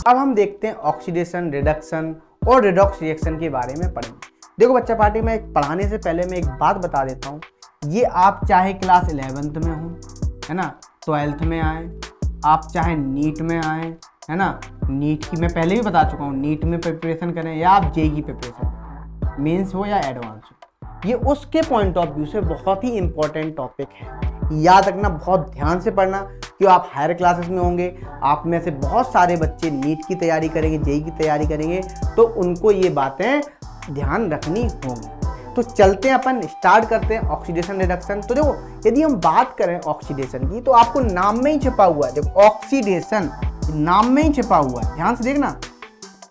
अब हम देखते हैं ऑक्सीडेशन, रिडक्शन और रिडॉक्स रिएक्शन के बारे में पढ़ेंगे। देखो बच्चा पार्टी में पढ़ाने से पहले मैं एक बात बता देता हूँ, ये आप चाहे क्लास 11th में हो, है ना, 12th में आए, आप चाहे नीट में आए, है ना, नीट की मैं पहले भी बता चुका हूँ, नीट में प्रिपरेशन करें या आप जेई की प्रिपरेशन, मेंस हो या एडवांस हो, ये उसके पॉइंट ऑफ व्यू से बहुत ही इंपॉर्टेंट टॉपिक है। याद रखना, बहुत ध्यान से पढ़ना, क्यों आप हायर क्लासेस में होंगे, आप में से बहुत सारे बच्चे नीट की तैयारी करेंगे, जेई की तैयारी करेंगे, तो उनको ये बातें ध्यान रखनी होंगी। तो चलते हैं, अपन स्टार्ट करते हैं ऑक्सीडेशन रिडक्शन। तो देखो, यदि हम बात करें ऑक्सीडेशन की, तो आपको नाम में ही छिपा हुआ है, देखो ऑक्सीडेशन नाम में ही छिपा हुआ है, ध्यान से देखना।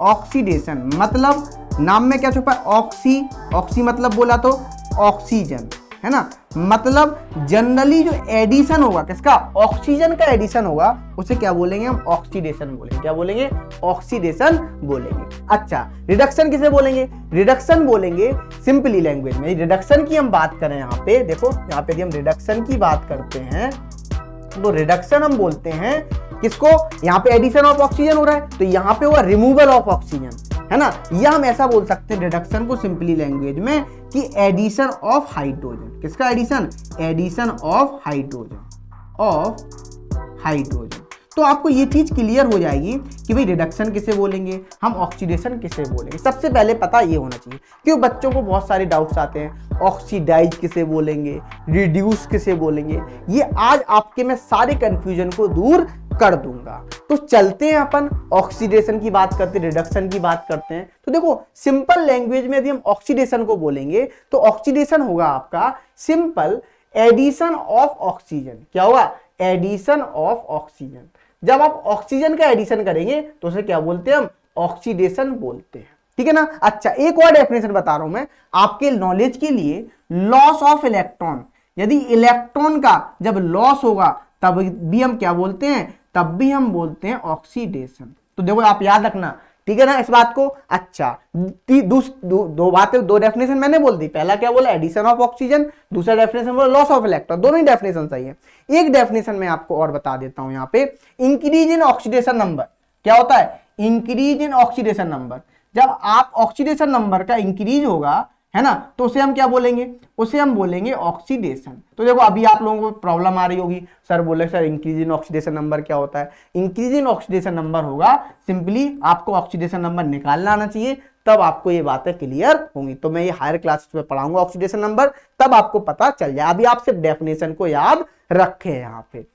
ऑक्सीडेशन मतलब नाम में क्या छुपा है, ऑक्सी मतलब बोला तो ऑक्सीजन, है ना, मतलब जनरली जो एडिशन होगा किसका, ऑक्सीजन का एडिशन होगा, उसे क्या बोलेंगे हम, ऑक्सीडेशन बोलेंगे। क्या बोलेंगे, ऑक्सीडेशन बोलेंगे। अच्छा, रिडक्शन किसे बोलेंगे, रिडक्शन बोलेंगे सिंपली लैंग्वेज में, रिडक्शन की हम बात करें यहाँ पे, देखो यहाँ पे यदि हम रिडक्शन की बात करते हैं तो रिडक्शन हम बोलते हैं किसको, यहाँ पे एडिशन ऑफ ऑक्सीजन हो रहा है तो यहाँ पे हुआ रिमूवल ऑफ ऑक्सीजन, है ना, या हम ऐसा बोल सकते हैं रिडक्शन को सिंपली लैंग्वेज में कि एडिशन ऑफ हाइड्रोजन। किसका एडिशन, एडिशन ऑफ हाइड्रोजन, तो आपको ये चीज क्लियर हो जाएगी कि भाई रिडक्शन किसे बोलेंगे, हम ऑक्सीडेशन किसे बोलेंगे। सबसे पहले पता ये होना चाहिए, क्यों बच्चों को बहुत सारे डाउट्स आते हैं, ऑक्सीडाइज किसे बोलेंगे, रिड्यूस किसे बोलेंगे, ये आज आपके मैं सारे कंफ्यूजन को दूर कर दूंगा। तो चलते हैं अपन ऑक्सीडेशन की बात करते हैं, रिडक्शन की बात करते हैं। तो देखो सिंपल लैंग्वेज में यदि हम ऑक्सीडेशन को बोलेंगे तो ऑक्सीडेशन होगा आपका सिंपल एडिशन ऑफ ऑक्सीजन। क्या होगा, एडिशन ऑफ ऑक्सीजन। जब आप ऑक्सीजन का एडिशन करेंगे तो उसे क्या बोलते हैं हम, ऑक्सीडेशन बोलते हैं, ठीक है ना। अच्छा, एक और डेफिनेशन बता रहा हूं मैं आपके नॉलेज के लिए, लॉस ऑफ इलेक्ट्रॉन, यदि इलेक्ट्रॉन का जब लॉस होगा तब भी हम क्या बोलते हैं, तब भी हम बोलते हैं ऑक्सीडेशन। तो देखो आप याद रखना, ठीक है ना इस बात को। अच्छा, दो बातें, दो डेफिनेशन मैंने बोल दी, पहला क्या बोला, एडिशन ऑफ ऑक्सीजन, दूसरा डेफिनेशन बोला लॉस ऑफ इलेक्ट्रॉन, दोनों ही डेफिनेशन सही है। एक डेफिनेशन मैं आपको और बता देता हूं यहाँ पे, इंक्रीज इन ऑक्सीडेशन नंबर। क्या होता है, इंक्रीज इन ऑक्सीडेशन नंबर। जब आप ऑक्सीडेशन नंबर का इंक्रीज होगा, है ना, तो उसे हम क्या बोलेंगे, उसे हम बोलेंगे ऑक्सीडेशन। तो देखो अभी आप लोगों को प्रॉब्लम आ रही होगी, सर बोले sir increase in oxidation number क्या होता है। इंक्रीज इन ऑक्सीडेशन नंबर होगा सिंपली आपको ऑक्सीडेशन नंबर निकालना आना चाहिए, तब आपको ये बातें क्लियर होंगी। तो मैं ये हायर क्लासेस में पढ़ाऊंगा ऑक्सीडेशन नंबर, तब आपको पता चल जाए। अभी आप सिर्फ डेफिनेशन को याद रखें यहाँ पे।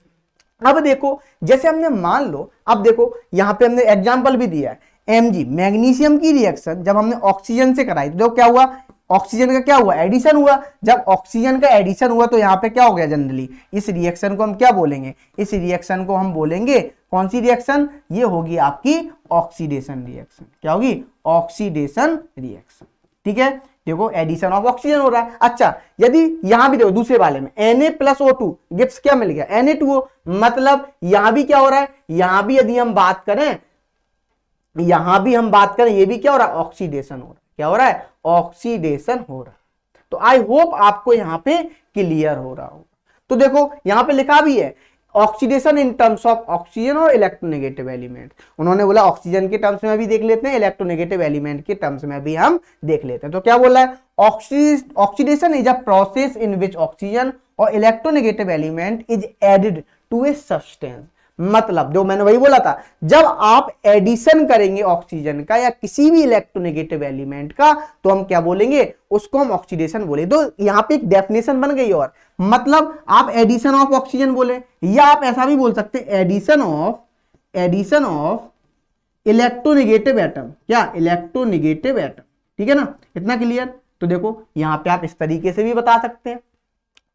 अब देखो जैसे हमने मान लो, अब देखो यहाँ पे हमने एग्जाम्पल भी दिया है, Mg मैग्नीशियम की रिएक्शन जब हमने ऑक्सीजन से कराई तो क्या हुआ, ऑक्सीजन का क्या हुआ, एडिशन हुआ। जब ऑक्सीजन का एडिशन हुआ तो यहाँ पे क्या हो गया, जनरली इस रिएक्शन को हम क्या बोलेंगे, इस रिएक्शन को हम बोलेंगे कौन सी रिएक्शन, ये होगी आपकी ऑक्सीडेशन रिएक्शन। क्या होगी, ऑक्सीडेशन रिएक्शन, ठीक है। देखो एडिशन ऑफ ऑक्सीजन हो रहा है। अच्छा, यदि यहां भी देखो दूसरे वाले में Na+O2 गिव्स क्या मिल गया, Na2O, मतलब यहां भी क्या हो रहा है, यहां भी यदि हम बात करें, यहां भी हम बात करें, ये भी क्या हो रहा है, ऑक्सीडेशन हो रहा है। क्या हो रहा है, ऑक्सीडेशन हो रहा है। तो आई होप आपको यहां पे क्लियर हो रहा होगा। तो देखो यहां पे लिखा भी है oxidation in terms of oxygen or electronegative element. उन्होंने बोला ऑक्सीजन के टर्म्स में भी देख लेते हैं, इलेक्ट्रोनेगेटिव एलिमेंट के टर्म्स में भी हम देख लेते हैं। तो क्या बोला है, oxidation is a process in which oxygen or electronegative element is added to a substance. मतलब जो मैंने वही बोला था, जब आप एडिशन करेंगे ऑक्सीजन का या किसी भी इलेक्ट्रोनेगेटिव एलिमेंट का तो हम क्या बोलेंगे, उसको हम ऑक्सीडेशन बोले। तो यहां पे एक डेफिनेशन बन गई, और मतलब आप एडिशन ऑफ ऑक्सीजन बोले, या आप ऐसा भी बोल सकते हैं एडिशन ऑफ इलेक्ट्रोनेगेटिव एटम, क्या इलेक्ट्रोनेगेटिव एटम, ठीक है ना, इतना क्लियर। तो देखो यहां पे आप इस तरीके से भी बता सकते हैं।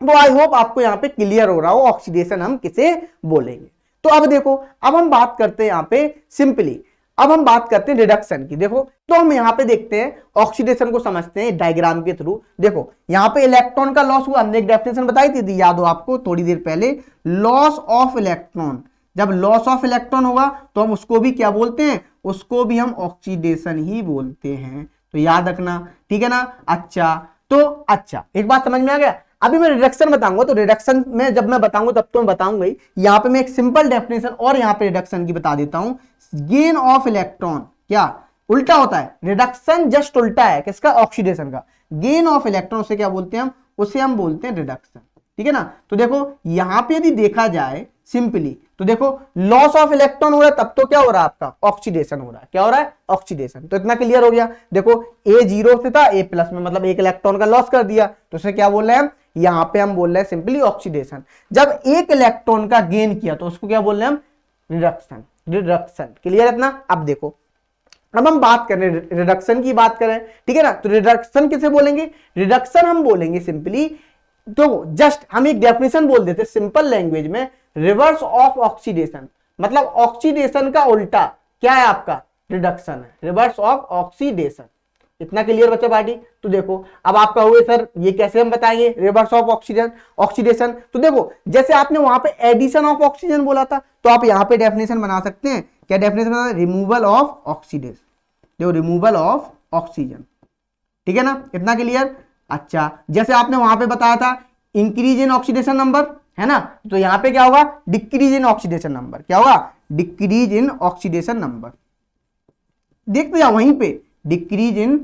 तो आई होप आपको यहां पे क्लियर हो रहा हो ऑक्सीडेशन हम किसे बोलेंगे। तो अब देखो, अब हम बात करते हैं यहां पे सिंपली, अब हम बात करते हैं रिडक्शन की। देखो तो हम यहां पे देखते हैं ऑक्सीडेशन को समझते हैं डायग्राम के थ्रू। देखो यहां पे इलेक्ट्रॉन का लॉस हुआ, हमने एक डेफिनेशन बताई थी, याद हो आपको थोड़ी देर पहले, लॉस ऑफ इलेक्ट्रॉन। जब लॉस ऑफ इलेक्ट्रॉन होगा तो हम उसको भी क्या बोलते हैं, उसको भी हम ऑक्सीडेशन ही बोलते हैं। तो याद रखना, ठीक है ना। अच्छा, तो अच्छा एक बात समझ में आ गया। अभी मैं रिडक्शन बताऊंगा, तो रिडक्शन में जब मैं बताऊंगा तब तो मैं बताऊंगा ही। यहाँ पे मैं एक सिंपल डेफिनेशन और यहाँ पे रिडक्शन की बता देता हूं। गेन ऑफ इलेक्ट्रॉन क्या उल्टा होता है, रिडक्शन जस्ट उल्टा है किसका, ऑक्सीडेशन का। गेन ऑफ इलेक्ट्रॉन उसे क्या बोलते हैं हम, उसे हम बोलते हैं रिडक्शन, ठीक है ना। तो देखो यहां पे यदि देखा जाए सिंपली, तो देखो लॉस ऑफ इलेक्ट्रॉन हो रहा है तब तो क्या हो रहा है आपका, ऑक्सीडेशन हो रहा है। क्या हो रहा है, ऑक्सीडेशन। तो इतना क्लियर हो गया। देखो ए जीरो से था ए प्लस में, मतलब एक इलेक्ट्रॉन का लॉस कर दिया, तो उसे क्या बोल रहे हैं हम, यहां पे हम बोल रहे हैं सिंपली ऑक्सीडेशन। जब एक इलेक्ट्रॉन का गेन किया तो उसको क्या बोल रहे हैं हम, रिडक्शन। रिडक्शन क्लियर है इतना। अब देखो अब हम बात करें रिडक्शन की बात करें, ठीक है ना। तो रिडक्शन किसे बोलेंगे, रिडक्शन हम बोलेंगे सिंपली, तो जस्ट हम एक डेफिनेशन बोल देते सिंपल लैंग्वेज में, रिवर्स ऑफ ऑक्सीडेशन, मतलब ऑक्सीडेशन का उल्टा क्या है आपका, रिडक्शन है, रिवर्स ऑफ ऑक्सीडेशन। इतना क्लियर बच्चा पार्टी। तो देखो अब आपका हुए सर ये कैसे हम बताएंगे रिवर्स ऑफ ऑक्सीडेशन। तो देखो जैसे आपने वहां पे एडिशन ऑफ ऑक्सीजन बोला था, तो आप यहां पे डेफिनेशन बना सकते हैं। क्या डेफिनेशन, रिमूवल ऑफ ऑक्सीडेशन, देखो रिमूवल ऑफ ऑक्सीजन, ठीक है ना। इतना क्लियर। अच्छा जैसे आपने वहां पे बताया था इंक्रीज इन ऑक्सीडेशन नंबर, है ना, तो यहां पे क्या होगा, डिक्रीज इन ऑक्सीडेशन नंबर। क्या होगा, डिक्रीज इन ऑक्सीडेशन नंबर। देखते जाओ वहीं पे, डिक्रीज इन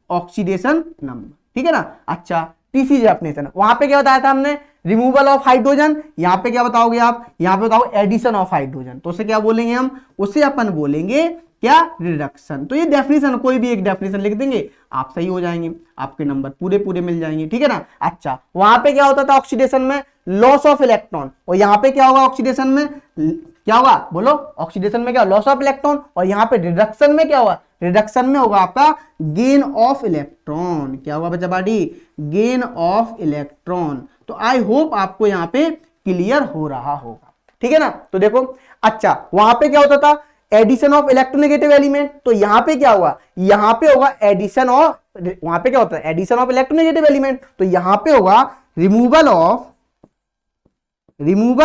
ऑक्सीडेशन नंबर, ठीक है ना। अच्छा तीसरी डेफिनेशन वहां पे क्या बताया था हमने, रिमूवल ऑफ हाइड्रोजन। यहां पे क्या बताओगे आप, यहां पे बताओ एडिशन ऑफ हाइड्रोजन, तो उसे क्या बोलेंगे हम, उसे अपन बोलेंगे क्या, रिडक्शन। तो ये डेफिनेशन कोई भी एक डेफिनेशन लिख देंगे, आप सही हो जाएंगे, आपके नंबर पूरे पूरे मिल जाएंगे, ठीक है ना। अच्छा वहां पे क्या होता था ऑक्सीडेशन में, लॉस ऑफ इलेक्ट्रॉन, और यहां पे क्या होगा ऑक्सीडेशन में, क्या होगा बोलो, ऑक्सीडेशन में क्या, लॉस ऑफ इलेक्ट्रॉन, और यहां पे रिडक्शन में क्या होगा, रिडक्शन में होगा आपका गेन ऑफ इलेक्ट्रॉन। क्या होगा बच्चा पार्टी, गेन ऑफ इलेक्ट्रॉन। तो आई होप आपको यहां पे क्लियर हो रहा होगा, ठीक है ना। तो देखो अच्छा वहां पे क्या होता था, एडिशन ऑफ इलेक्ट्रोनेगेटिव एलिमेंट, तो यहां पे क्या होगा, यहां पे होगा एडिशन ऑफ, वहां पे क्या होता है एडिशन ऑफ इलेक्ट्रोनेगेटिव एलिमेंट, तो यहां पे होगा रिमूवल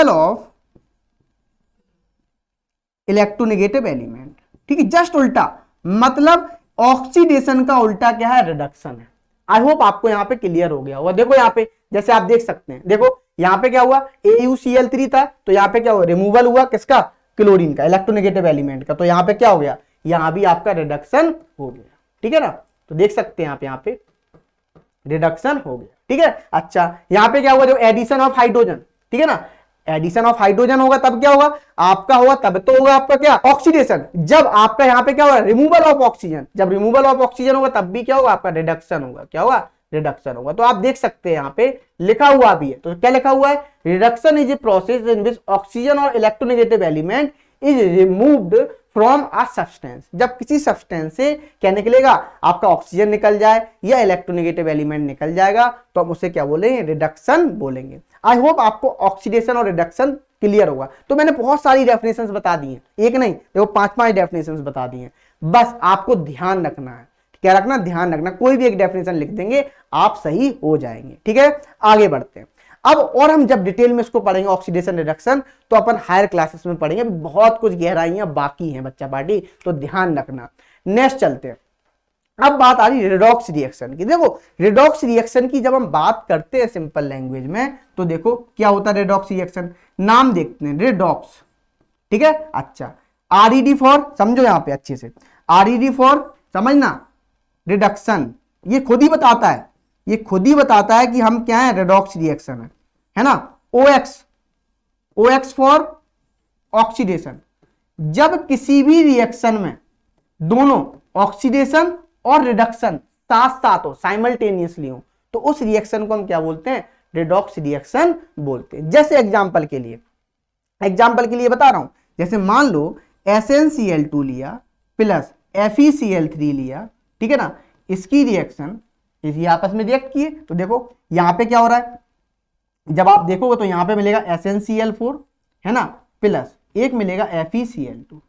ऑफ इलेक्ट्रोनेगेटिव एलिमेंट, ठीक है, जस्ट उल्टा, मतलब ऑक्सीडेशन का उल्टा क्या है, रिडक्शन है। आई होप आपको यहां पे क्लियर हो गया होगा। देखो यहां पे जैसे आप देख सकते हैं, देखो यहां पे क्या हुआ, AuCl3 था, तो यहां पे क्या हुआ, रिमूवल हुआ किसका, क्लोरीन का, इलेक्ट्रोनेगेटिव एलिमेंट का, तो यहां पे क्या हो गया, यहां भी आपका रिडक्शन हो गया, ठीक है ना। तो देख सकते हैं आप यहां पे रिडक्शन हो गया, ठीक है। अच्छा यहां पे क्या हुआ, जो एडिशन ऑफ हाइड्रोजन, ठीक है ना, एडिशन ऑफ हाइड्रोजन होगा तब क्या होगा आपका, होगा तब तो होगा आपका क्या, ऑक्सीडेशन। जब आपका यहां पे क्या होगा, रिमूवल ऑफ ऑक्सीजन, जब रिमूवल ऑफ ऑक्सीजन होगा तब भी क्या होगा आपका, रिडक्शन होगा। क्या होगा, रिडक्शन होगा। तो आप देख सकते हैं यहां पे लिखा हुआ भी है, तो क्या लिखा हुआ है, reduction is a process in which oxygen or electronegative element is removed from a substance. जब किसी सब्सटेंस से क्या निकलेगा, आपका ऑक्सीजन निकल जाए या इलेक्ट्रोनेगेटिव एलिमेंट निकल जाएगा, तो हम उसे क्या बोलेंगे, रिडक्शन बोलेंगे। आई होप आपको ऑक्सीडेशन और रिडक्शन क्लियर होगा। तो मैंने बहुत सारी डेफिनेशंस बता दी हैं, एक नहीं देखो 5 डेफिनेशंस बता दी हैं। बस आपको ध्यान रखना है, क्या रखना, ध्यान रखना, कोई भी एक डेफिनेशन लिख देंगे आप सही हो जाएंगे, ठीक है। आगे बढ़ते हैं अब, और हम जब डिटेल में इसको पढ़ेंगे ऑक्सीडेशन रिडक्शन, तो अपन हायर क्लासेस में पढ़ेंगे, बहुत कुछ गहराइयां बाकी हैं बच्चा पार्टी, तो ध्यान रखना। नेक्स्ट चलते हैं। अब बात आ रही रिडॉक्स रिएक्शन की। देखो रिडॉक्स रिएक्शन की जब हम बात करते हैं सिंपल लैंग्वेज में, तो देखो क्या होता है रिडॉक्स रिएक्शन, नाम देखते हैं रिडॉक्स, ठीक है। अच्छा RED फॉर, समझो यहां पे अच्छे से, RED फॉर समझना, रिडक्शन, ये खुद ही बताता है, ये खुद ही बताता है कि हम क्या है, रिडॉक्स रिएक्शन है ना। OX फॉर ऑक्सीडेशन, जब किसी भी रिएक्शन में दोनों ऑक्सीडेशन और रिडक्शन साथ साथ हो, साइमल्टेनियसली हो, तो उस रिएक्शन को हम क्या बोलते हैं, रिडॉक्स रिएक्शन बोलते हैं। जैसे एग्जांपल के लिए बता रहा हूं, जैसे मान लो SnCl2 लिया प्लस FeCl3 लिया, ठीक है ना, इसकी रिएक्शन इसी आपस में रिएक्ट किए, तो देखो यहां पे क्या हो रहा है, जब आप देखोगे तो यहां पे मिलेगा SnCl4 है ना, प्लस एक मिलेगा FeCl2,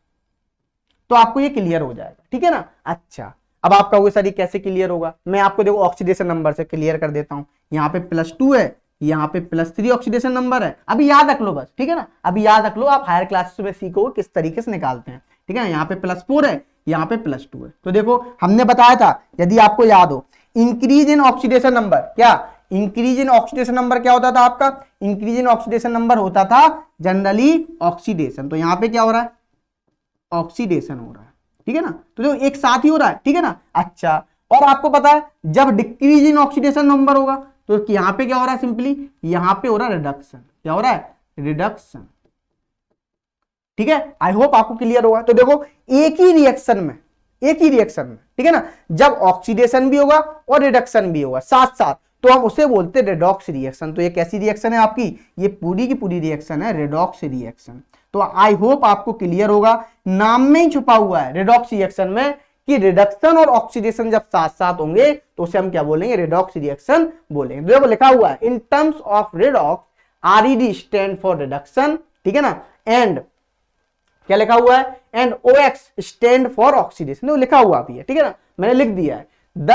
तो आपको ये क्लियर हो जाएगा, ठीक है ना। अच्छा अब आप कहोगे सर ये कैसे क्लियर होगा, मैं आपको देखो ऑक्सीडेशन नंबर से क्लियर कर देता हूं। यहाँ पे +2 है, यहाँ पे +3 ऑक्सीडेशन नंबर है, अभी याद रख लो बस, ठीक है ना, अभी याद रख लो, आप हायर क्लासेस में सीखोगे किस तरीके से निकालते हैं, ठीक है ना। यहाँ पे +4 है, यहाँ पे +2 है, तो देखो हमने बताया था, यदि आपको याद हो, इंक्रीज इन ऑक्सीडेशन नंबर, क्या इंक्रीज इन ऑक्सीडेशन नंबर क्या होता था आपका, इंक्रीज इन ऑक्सीडेशन नंबर होता था जनरली ऑक्सीडेशन। तो यहां पे क्या हो रहा है, ऑक्सीडेशन हो रहा है, ठीक है ना। तो जो एक साथ ही हो रहा है, ठीक है ना। अच्छा, और आपको पता है जब डिक्रीज इन ऑक्सीडेशन नंबर होगा तो यहां पे क्या हो रहा है, सिंपली यहां पे हो रहा है रिडक्शन। क्या हो रहा है, रिडक्शन, ठीक है। आई होप आपको क्लियर होगा। तो देखो एक ही रिएक्शन में, ठीक है ना, जब ऑक्सीडेशन भी होगा और रिडक्शन भी होगा साथ साथ, तो हम उसे बोलते हैं रेडॉक्स रिएक्शन। तो ये कैसी रिएक्शन है आपकी, ये पूरी की पूरी रिएक्शन है रेडॉक्स रिएक्शन। तो आई होप आपको क्लियर होगा, नाम में ही छुपा हुआ है रेडॉक्स रिएक्शन में कि रिडक्शन और ऑक्सीडेशन जब साथ साथ होंगे तो उसे हम क्या बोलेंगे, रेडॉक्स रिएक्शन बोलेंगे। देखो लिखा हुआ है in terms of redox RED stand for reduction, ठीक है ना, एंड क्या लिखा हुआ है, and OX stand for oxidation. तो लिखा हुआ भी है, ठीक है ना, मैंने लिख दिया है। The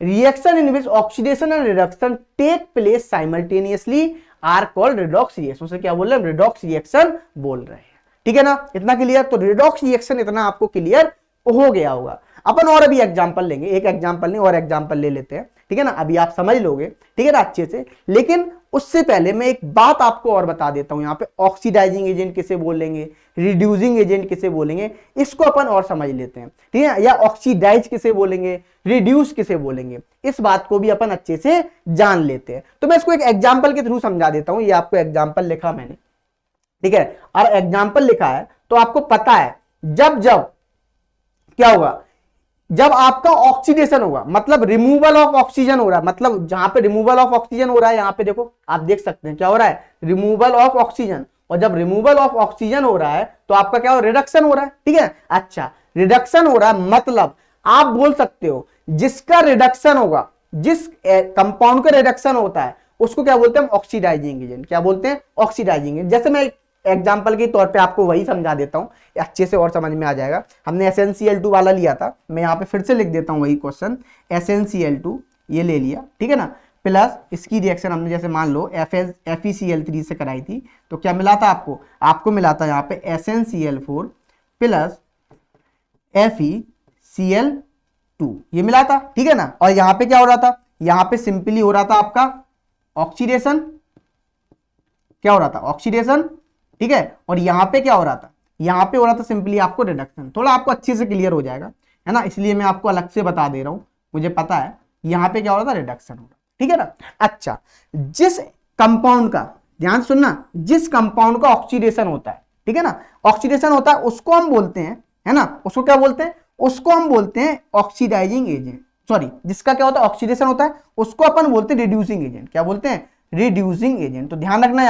reaction in which oxidation and reduction take place simultaneously are called redox reaction. उसे क्या बोल रहे हैं, रेडॉक्स रिएक्शन बोल रहे हैं, ठीक है ना। इतना क्लियर, तो रेडॉक्स रिएक्शन इतना आपको क्लियर हो गया होगा। अपन और अभी एग्जांपल लेंगे, एक एग्जांपल नहीं और एग्जांपल ले लेते हैं, ठीक है ना, अभी आप समझ लोगे, ठीक है ना, अच्छे से। लेकिन उससे पहले मैं एक बात आपको और बता देता हूं, यहाँ पे ऑक्सीडाइजिंग एजेंट किसे बोलेंगे, रिड्यूसिंग एजेंट किसे बोलेंगे, इसको अपन और समझ लेते हैं, ठीक है। या ऑक्सीडाइज किसे बोलेंगे, रिड्यूस किसे बोलेंगे, इस बात को भी अपन अच्छे से जान लेते हैं। तो मैं इसको एक एग्जाम्पल के थ्रू समझा देता हूं। ये आपको एग्जाम्पल लिखा मैंने, ठीक है, और एग्जाम्पल लिखा है तो आपको पता है जब जब क्या होगा, जब आपका ऑक्सीडेशन होगा, मतलब रिमूवल ऑफ ऑक्सीजन हो रहा है, मतलब जहां पे रिमूवल ऑफ ऑक्सीजन हो रहा है, यहां पे देखो आप देख सकते हैं क्या हो रहा है, रिमूवल ऑफ ऑक्सीजन। और जब रिमूवल ऑफ ऑक्सीजन हो रहा है तो आपका क्या हो, रिडक्शन हो रहा है, ठीक है। अच्छा, रिडक्शन हो रहा है मतलब आप बोल सकते हो जिसका रिडक्शन होगा, जिस कंपाउंड का रिडक्शन होता है उसको क्या बोलते हैं, ऑक्सीडाइजिंग एजेंट। क्या बोलते हैं, ऑक्सीडाइजिंग एजेंट। जैसे मैं एग्जाम्पल के तौर पे आपको वही समझा देता हूं, अच्छे से और समझ में आ जाएगा। हमने SnCl2 वाला लिया था, मैं यहाँ पे फिर से लिख देता हूं वही क्वेश्चन, SnCl2 ये ले लिया, ठीक है ना, प्लस इसकी रिएक्शन हमने जैसे मान लो FeCl3 से कराई थी, तो क्या मिला था आपको मिला था यहाँ पे SnCl4 प्लस FeCl2, ये मिला था, ठीक है ना। और यहाँ पे क्या हो रहा था, यहाँ पे सिंपली हो रहा था आपका ऑक्सीडेशन, क्या हो रहा था, ऑक्सीडेशन, ठीक है। और यहां पे क्या हो रहा था, यहां पे हो रहा था सिंपली आपको रिडक्शन। थोड़ा आपको अच्छे से क्लियर हो जाएगा, है ना, इसलिए मैं आपको अलग से बता दे रहा हूं, मुझे पता है यहां पे क्या हो रहा था, रिडक्शन हो रहा, ठीक है ना। अच्छा, जिस कंपाउंड का, ध्यान सुनना, जिस कंपाउंड का ऑक्सीडेशन होता है, ठीक है ना, ऑक्सीडेशन होता है, उसको हम बोलते हैं, है ना, उसको क्या बोलते हैं, उसको हम बोलते हैं ऑक्सीडाइजिंग एजेंट। सॉरी, जिसका क्या होता है, ऑक्सीडेशन होता है, उसको अपन बोलते हैं रिड्यूसिंग एजेंट। क्या बोलते हैं, रिड्यूसिंग एजेंट। तो ध्यान रखना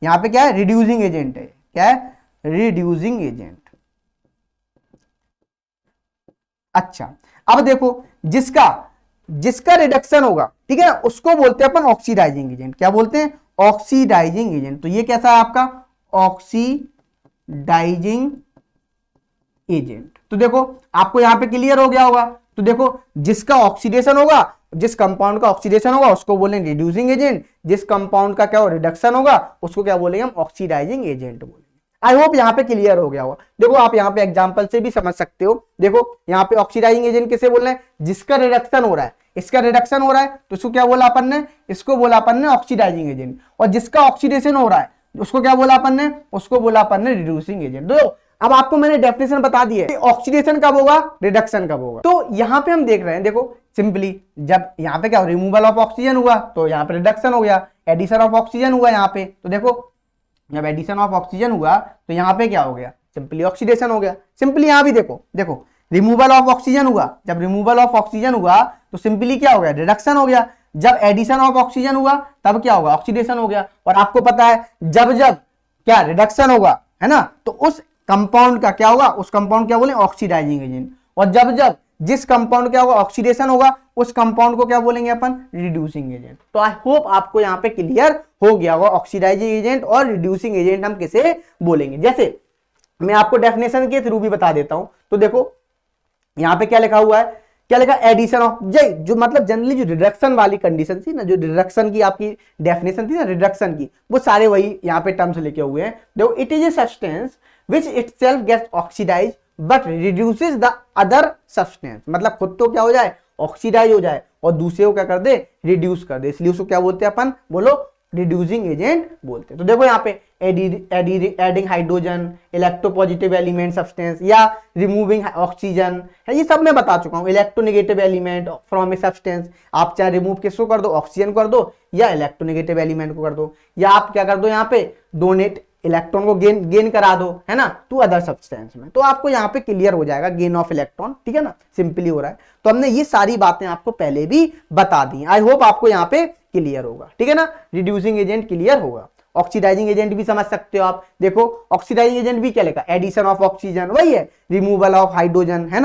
यहाँ पे क्या है, रिड्यूसिंग एजेंट है। क्या है, रिड्यूसिंग एजेंट। अच्छा, अब देखो जिसका रिडक्शन होगा, ठीक है ना, उसको बोलते हैं अपन ऑक्सीडाइजिंग एजेंट। क्या बोलते हैं, ऑक्सीडाइजिंग एजेंट। तो ये कैसा है आपका, ऑक्सीडाइजिंग एजेंट। तो देखो आपको यहां पे क्लियर हो गया होगा। तो देखो जिसका ऑक्सीडेशन होगा, जिस कंपाउंड का ऑक्सीडेशन होगा उसको बोलेंगे रिड्यूसिंग एजेंट, जिस कंपाउंड का क्या हो, रिडक्शन होगा, उसको क्या बोलेंगे हम, ऑक्सीडाइजिंग एजेंट बोलेंगे। आई होप यहाँ पे क्लियर हो गया होगा। देखो आप यहाँ पे एग्जांपल से भी समझ सकते हो। देखो यहाँ पे ऑक्सीडाइजिंग एजेंट किसे बोल रहे हैं, जिसका रिडक्शन हो रहा है, इसका रिडक्शन हो रहा है तो इसको क्या बोला अपन ने, इसको बोला अपन ने ऑक्सीडाइजिंग एजेंट। और जिसका ऑक्सीडेशन हो रहा है उसको क्या बोला अपन ने, उसको बोला अपन ने रिड्यूसिंग एजेंट। दो अब आपको मैंने डेफिनेशन बता दी है, ऑक्सीडेशन कब होगा, रिडक्शन कब होगा। तो यहां पे हम देख रहे हैं, देखो सिंपली जब यहां पे क्या हो, रिमूवल ऑफ ऑक्सीजन हुआ तो यहां पे रिडक्शन हो गया, एडिशन ऑफ ऑक्सीजन हुआ यहां पे, तो देखो जब एडिशन ऑफ ऑक्सीजन हुआ तो यहां पे क्या हो गया, सिंपली ऑक्सीडेशन हो गया। सिंपली यहां भी देखो रिमूवल ऑफ ऑक्सीजन हुआ, जब रिमूवल ऑफ ऑक्सीजन हुआ तो सिंपली क्या हो गया, रिडक्शन हो गया। जब एडिशन ऑफ ऑक्सीजन हुआ तब क्या होगा, ऑक्सीडेशन हो गया। और आपको पता है जब जब क्या रिडक्शन होगा, है ना, तो उस कंपाउंड का क्या होगा, उस कंपाउंड क्या बोले, ऑक्सीडाइजिंग एजेंट। और जब जब जिस कंपाउंड क्या होगा, ऑक्सीडेशन होगा, उस कंपाउंड को क्या बोलेंगे अपन, रिड्यूसिंग एजेंट। तो आई होप आपको यहां पे क्लियर हो गया होगा ऑक्सीडाइजिंग एजेंट और रिड्यूसिंग एजेंट हम किसे बोलेंगे। जैसे मैं आपको डेफिनेशन के थ्रू भी बता देता हूं। तो देखो यहां पे क्या लिखा हुआ है, क्या लिखा, एडिशन ऑफ जो मतलब जनरली जो रिडक्शन वाली कंडीशन थी ना, जो रिडक्शन की आपकी डेफिनेशन थी ना रिडक्शन की, वो सारे वही यहाँ पे टर्म्स लिखे हुए हैं। देखो it is a substance which itself gets oxidized but reduces the other substance, मतलब खुद तो क्या हो जाए, ऑक्सीडाइज हो जाए और दूसरे को क्या कर दे, रिड्यूस कर दे, इसलिए उसको क्या बोलते हैं अपन, बोलो रिड्यूसिंग एजेंट बोलते हैं। तो देखो यहाँ पे adding hydrogen, electropositive element substance या रिमूविंग ऑक्सीजन है, ये सब मैं बता चुका हूँ। Electronegative element from a substance, आप चाहे रिमूव किसको कर दो, ऑक्सीजन कर दो या इलेक्ट्रोनेगेटिव एलिमेंट को कर दो, या आप क्या कर दो यहाँ पे डोनेट इलेक्ट्रॉन को गेन करा दो, है ना, टू अदर सब्सटेंस में। तो आपको यहाँ पे क्लियर हो जाएगा गेन ऑफ इलेक्ट्रॉन, ठीक है ना, सिंपली हो रहा है। तो हमने ये सारी बातें आपको पहले भी बता दी। आई होप आपको यहाँ पे क्लियर होगा, ठीक है ना, रिड्यूसिंग एजेंट क्लियर होगा। ऑक्सीडाइजिंग एजेंट भी समझ सकते हो आप, देखो ऑक्सीडाइजिंग एजेंट भी क्या लिखा, एडिशन ऑफ ऑक्सीजन, वही है, रिमूवल ऑफ हाइड्रोजन, है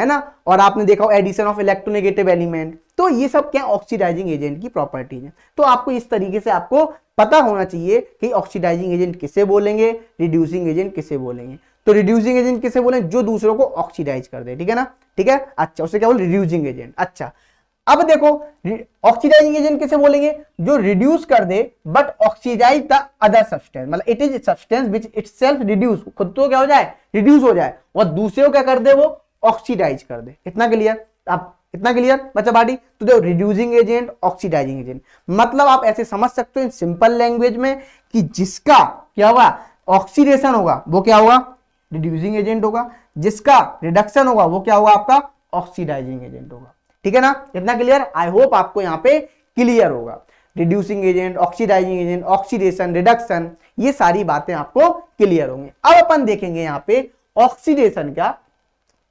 ना, और आपने देखा एडिशन ऑफ इलेक्ट्रोनेगेटिव एलिमेंट। तो ये सब क्या ऑक्सीडाइजिंग एजेंट की प्रॉपर्टी है। तो आपको इस तरीके से आपको पता होना चाहिए कि ऑक्सीडाइजिंग एजेंट किसे बोलेंगे, रिड्यूसिंग एजेंट किसे बोलेंगे। तो रिड्यूसिंग एजेंट किसे बोलेंगे, जो दूसरों को ऑक्सीडाइज कर दे, ठीक है ना, ठीक है, अच्छा, उसे क्या बोले, रिड्यूसिंग एजेंट। अच्छा, अब देखो ऑक्सीडाइजिंग एजेंट किसे बोलेंगे, जो रिड्यूस कर दे but oxidise the other substance, मतलब it is substance which itself reduce, खुद तो क्या हो जाए, रिड्यूस हो जाए, और दूसरे को क्या कर दे, वो ऑक्सीडाइज कर दे। इतना क्लियर, आप इतना क्लियर बच्चा बाटी। तो देखो रिड्यूसिंग एजेंट, ऑक्सीडाइजिंग एजेंट, मतलब आप ऐसे समझ सकते हो इन सिंपल लैंग्वेज में कि जिसका क्या होगा, ऑक्सीडेशन होगा वो क्या होगा, रिड्यूसिंग एजेंट होगा, जिसका रिडक्शन होगा वो क्या होगा, आपका ऑक्सीडाइजिंग एजेंट होगा, ठीक है ना, इतना क्लियर। आई होप आपको यहाँ पे क्लियर होगा। Reducing agent, oxidising agent, oxidation, reduction, ये सारी बातें आपको क्लियर होंगी। अब अपन देखेंगे यहाँ पे ऑक्सीडेशन का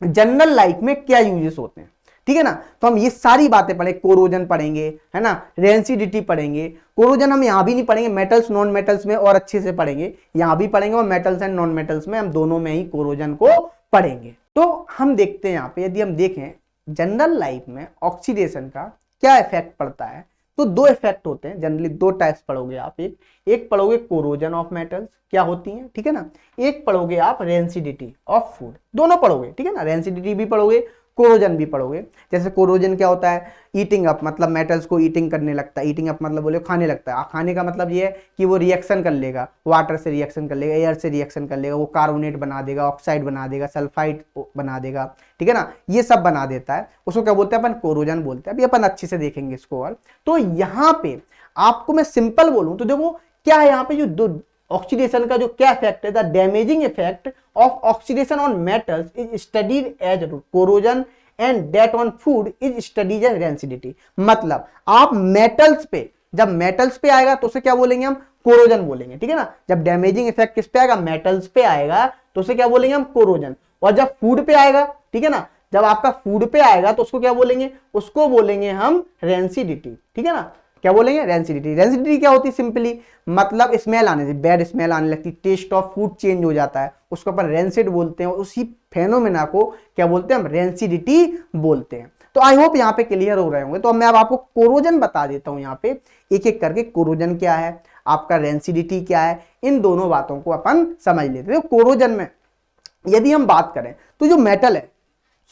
जनरल लाइफ में क्या यूजेस होते हैं, ठीक है ना। तो हम ये सारी बातें पढ़े, कोरोजन पढ़ेंगे, है ना, रेंसिडिटी पढ़ेंगे। कोरोजन हम यहां भी नहीं पढ़ेंगे, मेटल्स नॉन मेटल्स में और अच्छे से पढ़ेंगे, यहां भी पढ़ेंगे, और मेटल्स एंड नॉन मेटल्स में हम दोनों में ही कोरोजन को पढ़ेंगे। तो हम देखते हैं यहाँ पे, यदि हम देखें जनरल लाइफ में ऑक्सीडेशन का क्या इफेक्ट पड़ता है, तो दो इफेक्ट होते हैं जनरली, दो टाइप्स पढ़ोगे आप। एक पढ़ोगे कोरोजन ऑफ मेटल्स, क्या होती हैं, ठीक है ना, एक पढ़ोगे आप रेंसिडिटी ऑफ फूड, दोनों पढ़ोगे, ठीक है ना, रेंसिडिटी भी पढ़ोगे, कोरोजन भी पढ़ोगे। जैसे कोरोजन क्या होता है, ईटिंग अप, मतलब मेटल्स को ईटिंग करने लगता है, ईटिंग अप मतलब बोले खाने लगता है। खाने का मतलब ये है कि वो रिएक्शन कर लेगा, वाटर से रिएक्शन कर लेगा, एयर से रिएक्शन कर लेगा, वो कार्बोनेट बना देगा, ऑक्साइड बना देगा, सल्फाइड बना देगा, ठीक है ना, ये सब बना देता है, उसको क्या बोलते हैं अपन, कोरोजन बोलते हैं। अभी अपन अच्छे से देखेंगे इसको। और तो यहाँ पे आपको मैं सिंपल बोलूं तो देखो क्या है, यहाँ पे जो दो ऑक्सीडेशन का जो क्या इफेक्ट है, the damaging effect of oxidation on metals is studied as corrosion and that on food is studied as rancidity. मतलब आप मेटल्स पे, जब मेटल्स पे आएगा तो उसे क्या बोलेंगे हम, कोरोजन बोलेंगे, ठीक है ना। जब डैमेजिंग इफेक्ट किस पे आएगा, मेटल्स पे आएगा, तो उसे क्या बोलेंगे हम, कोरोजन। और जब फूड पे आएगा, ठीक है ना, जब आपका फूड पे आएगा तो उसको क्या बोलेंगे, उसको बोलेंगे हम रेंसिडिटी, ठीक है ना, क्या बोलेंगे, रेंसिडिटी। रेंसिडिटी क्या होती है, सिंपली मतलब स्मेल आने से, बैड स्मेल आने लगती, टेस्ट ऑफ फूड चेंज हो जाता है, उसको अपन रेंसिड बोलते हैं, और उसी फेनोमेना को क्या बोलते हैं हम, रेंसिडिटी बोलते हैं। तो आई होप यहाँ पे क्लियर हो रहे होंगे। तो मैं अब आपको कोरोजन बता देता हूँ यहाँ पे एक एक करके, कोरोजन क्या है, आपका रेंसिडिटी क्या है, इन दोनों बातों को अपन समझ लेते हैं। कोरोजन में यदि हम बात करें तो जो मेटल है,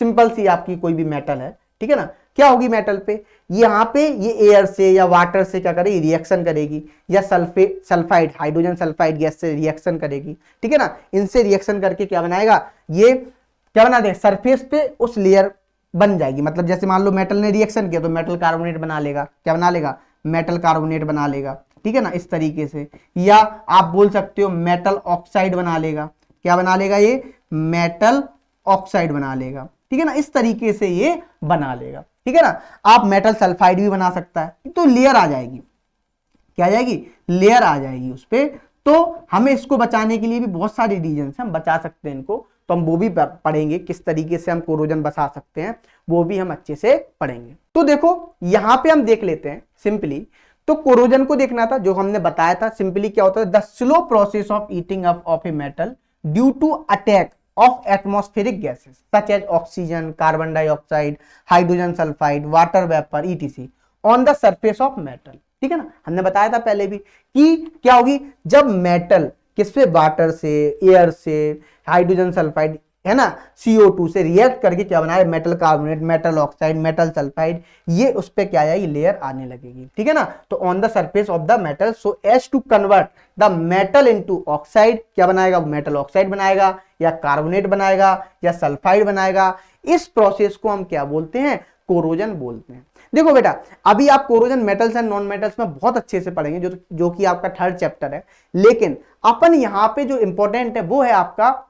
सिंपल सी आपकी कोई भी मेटल है, ठीक है ना, क्या होगी मेटल पे, यहाँ पे ये एयर से या वाटर से क्या करेगी, रिएक्शन करेगी, या सल्फाइड, हाइड्रोजन सल्फाइड गैस से रिएक्शन करेगी, ठीक है ना, इनसे रिएक्शन करके क्या बनाएगा, ये क्या बना दे, सरफेस पे उस लेयर बन जाएगी। मतलब जैसे मान लो मेटल ने रिएक्शन किया तो मेटल कार्बोनेट बना लेगा, क्या बना लेगा, मेटल कार्बोनेट बना लेगा, ठीक है ना, इस तरीके से। या आप बोल सकते हो मेटल ऑक्साइड बना लेगा, क्या बना लेगा, ये मेटल ऑक्साइड बना लेगा, ठीक है ना, इस तरीके से ये बना लेगा, ठीक है ना। आप मेटल सल्फाइड भी बना सकता है, तो लेयर आ जाएगी, क्या आ जाएगी, लेयर आ जाएगी उस पे। तो हमें इसको बचाने के लिए भी बहुत सारी रीजन से हम बचा सकते हैं इनको, तो हम वो भी पढ़ेंगे किस तरीके से हम कोरोजन बचा सकते हैं, वो भी हम अच्छे से पढ़ेंगे। तो देखो यहां पे हम देख लेते हैं सिंपली, तो कोरोजन को देखना था, जो हमने बताया था सिंपली क्या होता है, the slow process of eating up of a metal due to attack of atmospheric gases such as oxygen, carbon dioxide, hydrogen sulfide, water vapor etc on the surface of metal, ठीक है ना। हमने बताया था पहले भी कि क्या होगी, जब मेटल किस पे, वाटर से, एयर से, हाइड्रोजन सल्फाइड, है ना, CO2 से रिएक्ट करके क्या बनाए, metal carbonate, metal oxide, metal sulphide, ये उस पे क्या आएगी, लेयर आने लगेगी, ठीक है ना। तो on the surface of the metal so as to convert the metal into oxide, क्या बनाएगा, मेटल ऑक्साइड बनाएगा, या कार्बोनेट बनाएगा, या सल्फाइड बनाएगा। इस प्रोसेस को हम क्या बोलते हैं, कोरोजन बोलते हैं। देखो बेटा, अभी आप corrosion metals and non metals में बहुत अच्छे से पढ़ेंगे, जो कि आपका थर्ड चैप्टर है। लेकिन अपन यहाँ पे जो इंपॉर्टेंट है वो है आपका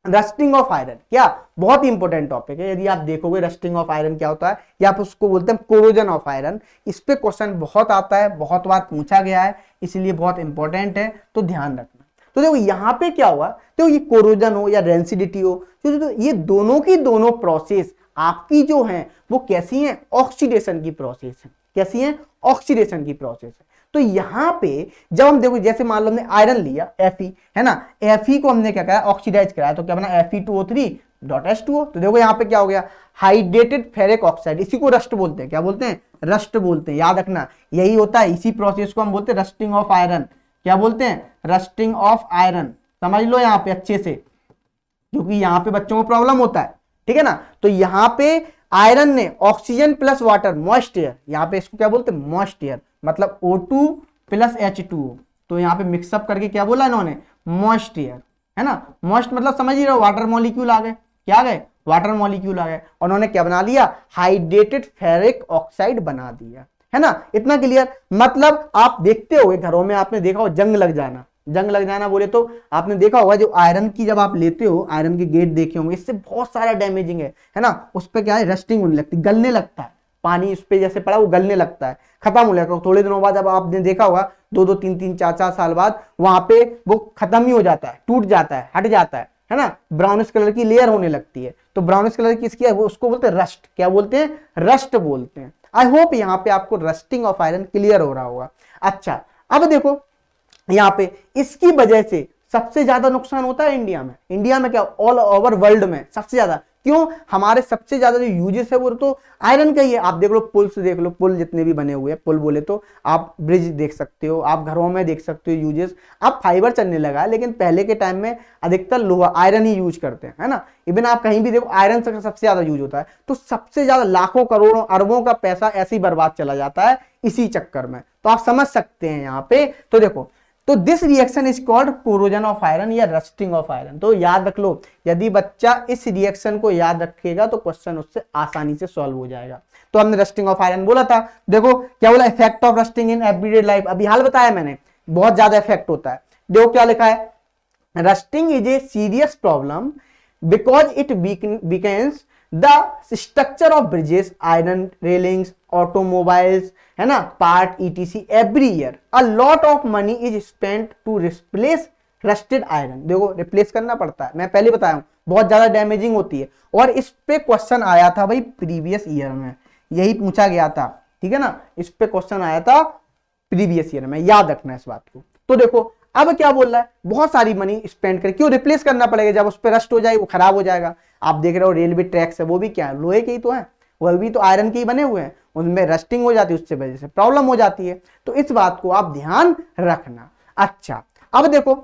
रस्टिंग ऑफ आयरन। क्या, बहुत ही इंपॉर्टेंट टॉपिक है। यदि आप देखोगे रस्टिंग ऑफ आयरन क्या होता है, या आप उसको बोलते हैं कोरोजन ऑफ आयरन। इस पे क्वेश्चन बहुत आता है, बहुत बार पूछा गया है, इसलिए बहुत इंपॉर्टेंट है, तो ध्यान रखना। तो देखो यहाँ पे क्या हुआ, तो ये कोरोजन हो या रेंसिडिटी हो, तो ये दोनों की दोनों प्रोसेस आपकी जो है वो कैसी है, ऑक्सीडेशन की प्रोसेस है। कैसी है, ऑक्सीडेशन की प्रोसेस है। तो यहां पे जब हम देखो, जैसे मान लो हमने आयरन लिया Fe, है ना, Fe को हमने क्या करा, ऑक्सीडाइज कराया, तो क्या बना Fe2O3.H2O। तो देखो यहाँ पे क्या हो गया, हाइड्रेटेड फेरिक ऑक्साइड। इसी को रस्ट बोलते हैं, क्या बोलते हैं, रस्ट बोलते हैं, याद रखना यही होता है। इसी प्रोसेस को हम बोलते हैं रस्टिंग ऑफ आयरन। क्या बोलते हैं, रस्टिंग ऑफ आयरन। समझ लो यहाँ पे अच्छे से, क्योंकि यहाँ पे बच्चों को प्रॉब्लम होता है, ठीक है ना। तो यहाँ पे आयरन ने oxygen plus water, moist air, यहाँ पे इसको क्या बोलते हैं, मॉइस्ट एयर, मतलब O2 प्लस H2O। तो यहाँ पे मिक्सअप करके क्या बोला इन्होंने, मॉइस्ट एयर, है ना। मॉइस्ट मतलब समझ ही रहे हो, वाटर मॉलिक्यूल आ गए। क्या आ गए, वाटर मॉलिक्यूल आ गए, और उन्होंने क्या बना लिया, हाइड्रेटेड फेरिक ऑक्साइड बना दिया, है ना। इतना क्लियर। मतलब आप देखते हो घरों में, आपने देखा हो जंग लग जाना, जंग लग जाना बोले तो आपने देखा होगा, जो आयरन की जब आप लेते हो, आयरन के गेट देखे होंगे, इससे बहुत सारा डैमेजिंग है ना। उस पर क्या है, रस्टिंग होने लगती, गलने लगता है, पानी उस पर जैसे पड़ा वो गलने लगता है, खत्म हो जाएगा। थोड़े दिनों बाद, जब आपने देखा होगा 2-2, 3-3, 4-4 साल बाद, वहां पे वो खत्म ही हो जाता है, टूट जाता है, हट जाता है ना। ब्राउनिश कलर की लेयर होने लगती है। तो ब्राउनिश कलर की इसकी है, वो उसको बोलते हैं रस्ट। क्या बोलते हैं, रस्ट बोलते हैं। आई होप यहाँ पे आपको रस्टिंग ऑफ आयरन क्लियर हो रहा होगा। अच्छा, अब देखो यहाँ पे इसकी वजह से सबसे ज्यादा नुकसान होता है इंडिया में। इंडिया में क्या, ऑल ओवर वर्ल्ड में सबसे ज्यादा। क्यों, हमारे सबसे ज्यादा जो यूजेस है वो तो आयरन का ही है। आप देख लो, पुल से देख लो, पुल जितने भी बने हुए हैं, पुल बोले तो आप ब्रिज देख सकते हो, आप घरों में देख सकते हो यूजेस। अब फाइबर चलने लगा है, लेकिन पहले के टाइम में अधिकतर लोहा, आयरन ही यूज करते हैं, है ना। इवन आप कहीं भी देखो, आयरन से सबसे ज्यादा यूज होता है। तो सबसे ज्यादा लाखों करोड़ों अरबों का पैसा ऐसे ही बर्बाद चला जाता है इसी चक्कर में। तो आप समझ सकते हैं यहाँ पे। तो देखो, तो this reaction is called corrosion of iron या रस्टिंग ऑफ आयरन। तो याद रख लो, यदि बच्चा इस रिएक्शन को याद रखेगा तो क्वेश्चन उससे आसानी से सॉल्व हो जाएगा। तो हमने रस्टिंग ऑफ आयरन बोला था। देखो क्या बोला, effect of rusting in everyday life. अभी हाल बताया मैंने, बहुत ज्यादा इफेक्ट होता है। देखो क्या लिखा है, rusting is a serious problem because it weakens the structure of bridges, iron railings, automobiles, है ना, part ETC। Every year a lot of money is spent to replace rusted iron. देखो रिप्लेस करना पड़ता है, मैं पहले बताया हूं, बहुत ज्यादा डैमेजिंग होती है। और इस पे क्वेश्चन आया था भाई प्रीवियस ईयर में, यही पूछा गया था, ठीक है ना। इस पे क्वेश्चन आया था प्रीवियस ईयर में, याद रखना इस बात को। तो देखो अब क्या बोल रहा है, बहुत सारी मनी स्पेंड कर, क्यों, रिप्लेस करना पड़ेगा। जब उस पर रस्ट हो जाए वो खराब हो जाएगा। आप देख रहे हो रेलवे ट्रैक्स है, वो भी क्या है, लोहे के ही तो है, वह भी तो आयरन के ही बने हुए हैं, उनमें रस्टिंग हो जाती है, उससे वजह से प्रॉब्लम हो जाती है। तो इस बात को आप ध्यान रखना। अच्छा, अब देखो,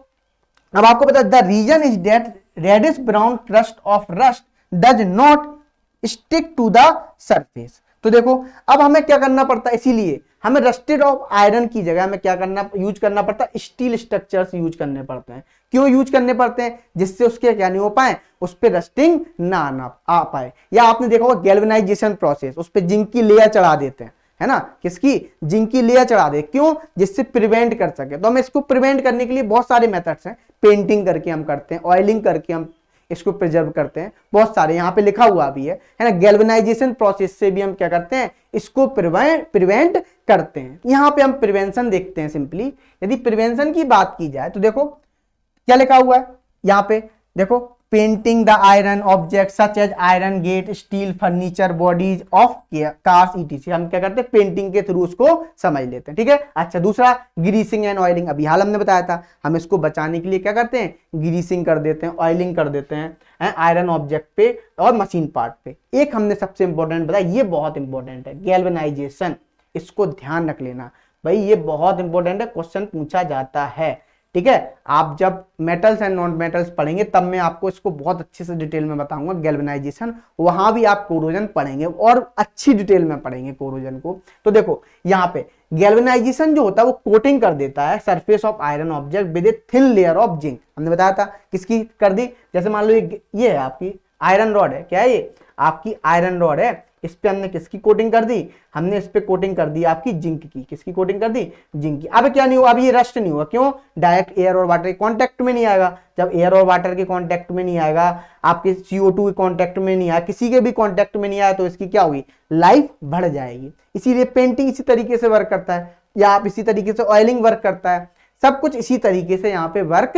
अब आपको पता, the reason is that reddish brown crust of rust does not stick to the surface. तो देखो अब हमें क्या करना पड़ता है, इसीलिए हमें रस्टेड ऑफ आयरन की जगह हमें क्या करना, यूज करना पड़ता है, स्टील स्ट्रक्चर्स यूज करने पड़ते हैं। क्यों यूज करने पड़ते हैं, जिससे उसके क्या नहीं हो पाए, उस पर रस्टिंग ना आ पाए। या आपने देखा होगा गैल्वेनाइजेशन प्रोसेस, उस पर जिंक की लेयर चढ़ा देते हैं, है ना, किसकी, जिंक की लेयर चढ़ा दे, क्यों, जिससे प्रिवेंट कर सके। तो हम इसको प्रिवेंट करने के लिए बहुत सारे मेथड्स हैं, पेंटिंग करके हम करते हैं, ऑयलिंग करके हम इसको प्रिजर्व करते हैं, बहुत सारे यहाँ पे लिखा हुआ भी है ना। गैल्वेनाइजेशन प्रोसेस से भी हम क्या करते हैं, इसको प्रिवेंट करते हैं। यहाँ पे हम प्रिवेंशन देखते हैं सिंपली। यदि प्रिवेंशन की बात की जाए तो देखो क्या लिखा हुआ है यहाँ पे, देखो painting the iron object such as iron gate, steel furniture, bodies of cars ETC। हम क्या करते हैं, पेंटिंग के थ्रू उसको समझ लेते हैं, ठीक है। अच्छा, दूसरा ग्रीसिंग एंड ऑयलिंग, अभी हाल हमने बताया था, हम इसको बचाने के लिए क्या करते हैं, ग्रीसिंग कर देते हैं, ऑयलिंग कर देते हैं आयरन ऑब्जेक्ट पे और मशीन पार्ट पे। एक हमने सबसे इंपॉर्टेंट बताया, ये बहुत इंपॉर्टेंट है, गैल्वेनाइजेशन। इसको ध्यान रख लेना भाई, ये बहुत इंपॉर्टेंट है, क्वेश्चन पूछा जाता है, ठीक है। आप जब मेटल्स एंड नॉन मेटल्स पढ़ेंगे तब मैं आपको इसको बहुत अच्छे से डिटेल में बताऊंगा गैल्वेनाइजेशन, वहां भी आप कोरोजन पढ़ेंगे और अच्छी डिटेल में पढ़ेंगे कोरोजन को। तो देखो यहाँ पे गैल्वेनाइजेशन जो होता है वो कोटिंग कर देता है surface of iron object with a thin layer of zinc. हमने बताया था किसकी कर दी, जैसे मान लो ये है आपकी आयरन रॉड है, क्या है ये आपकी आयरन रॉड है, इस पे हमने किसकी कोटिंग कर दी, हमने इस पे कोटिंग कर दी आपकी जिंक की। किसकी कोटिंग कर दी, जिंक की। अब क्या नहीं हुआ, अब ये रस्ट नहीं हुआ, क्यों, डायरेक्ट एयर और वाटर के कांटेक्ट में नहीं आएगा। जब एयर और वाटर के कांटेक्ट में नहीं आएगा, आपके CO2 के कांटेक्ट में नहीं आया, किसी के भी कांटेक्ट में नहीं आया, तो इसकी क्या होगी, लाइफ बढ़ जाएगी। इसीलिए पेंटिंग इसी तरीके से वर्क करता है, या आप इसी तरीके से ऑयलिंग वर्क करता है, सब कुछ इसी तरीके से यहाँ पे वर्क